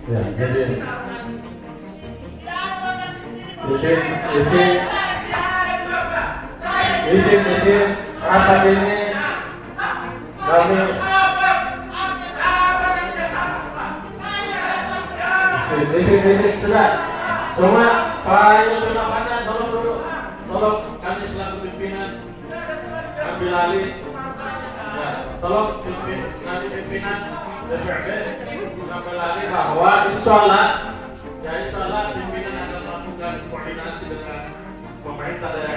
Ya, jadi izin rapat ini kami izin sudah semua Pak Yusuf Pada tolong dulu, tolong kami selaku pimpinan ambil alih ya, tolong pimpinan DPRD ambil alih bahwa insya Allah pimpinan akan melakukan koordinasi dengan pemerintah daerah